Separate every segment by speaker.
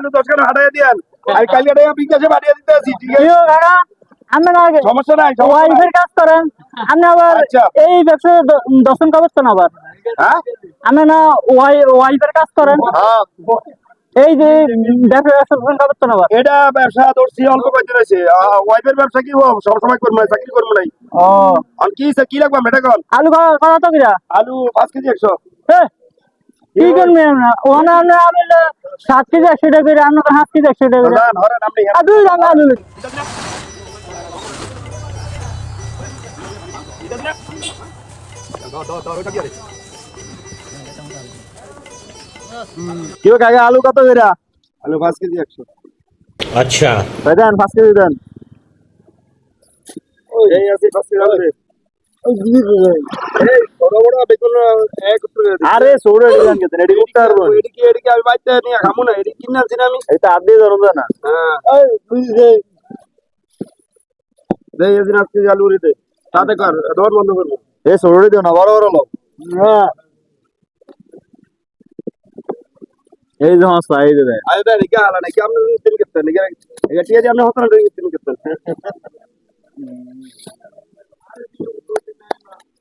Speaker 1: আলু 10 কেন হাটাই দিয়েন আমি কালকে টাকা বিকাশে পাঠিয়ে দিতে আছি ঠিক আছে
Speaker 2: আমরা না
Speaker 1: সমস্যা নাই
Speaker 2: ওয়াইফের কাজ করেন আপনি আবার
Speaker 1: আচ্ছা।
Speaker 2: এই ব্যবসা দর্শন করছেন আবার
Speaker 1: হ্যাঁ
Speaker 2: আপনি না ওয়াইফের কাজ করেন
Speaker 1: হ্যাঁ
Speaker 2: এই যে ব্যবসা দর্শন করছেন আবার
Speaker 1: এটা ব্যবসা ধরছি অল্প কয়দিন হয়েছে ওয়াইফের ব্যবসা কি সব সময় করবো না চাকরি করবো নাই
Speaker 2: ও
Speaker 1: আর কি লাগবে মেটা কল
Speaker 2: আলু কত কিরা
Speaker 1: আলু 5 কেজি 100
Speaker 2: কি করবেন আমরা ওখানে আমরা আমি 7 কেজি 100 টাকা করে আমরা 5 কেজি 100 টাকা করে
Speaker 1: দান হরেন আপনি
Speaker 2: আলু আলু
Speaker 3: কি কাকা আলু কত কইরা
Speaker 1: আলু 5 কেজি 100
Speaker 4: अच्छा
Speaker 3: দেন 5 কেজি দেন
Speaker 1: এই আছে 5 কেজি আলু এই বড় বড় বেগুন এক করে দিই
Speaker 3: আরে সোড়ে দিলেন কেন রেডি করতে পারবো
Speaker 1: এদিকে আমি বাইতে নিয়ে খামু না এদিকে কিনে আনছি না আমি
Speaker 3: এটা আদি ধরুন না
Speaker 1: হ্যাঁ এই বুঝি দে এই দিন আজকে আলু রে দে তাতে কর দর বন্ধ করব
Speaker 3: এ সোড়ে দিও না বড় বড় লোক
Speaker 1: হ্যাঁ
Speaker 3: এই যে হাসা এই যে দেখ
Speaker 1: আরে দেখ কি হালা নাকি আপনি তিন করতে নাকি এটা ঠিক আছে আপনি হতন তিন করতে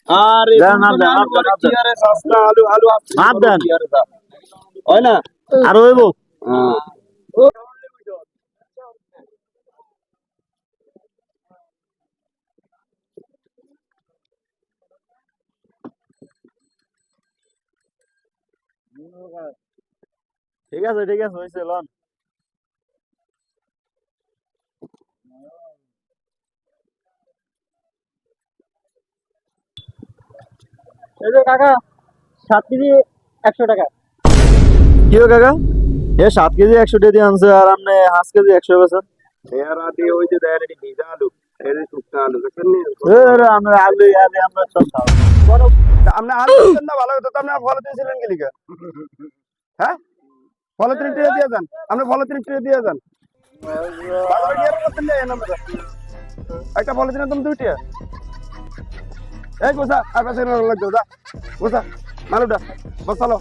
Speaker 1: আরে
Speaker 3: দেন না দেন
Speaker 1: কি আরে সস্তা আলু আলু
Speaker 3: মাপ দেন।
Speaker 1: হয় না
Speaker 3: আর হইব
Speaker 1: হ্যাঁ
Speaker 3: ঠিক আছে হইছে লন
Speaker 2: এই যে কাকা 7 কেজি 100 টাকা
Speaker 3: কি হো কাকা এ 7 কেজি 100 টাকা দিয়ে আনছে আর আপনি 5 কেজি 100 বেচেন
Speaker 1: এর আদি ওই যে দেয় এটি ভিজা আলু এই শুকনা আলু দেখেন নি
Speaker 3: এ আমরা আলু আলু আমরা সব খাও
Speaker 1: আপনি আলু দেন না ভালো হতো তো আপনি ফল দিয়েছিলেন কি লিখা হ্যাঁ ফল তিন ট্রে দিয়ে দেন আপনি ফল তিন ট্রে দিয়ে দেন বাজারে গিয়ে করতেন না এই নাম্বার একটা ফল তিন তুমি দুইটা এই গোসা আর পাশে লাগবে যা গোসা মালুটা বসালো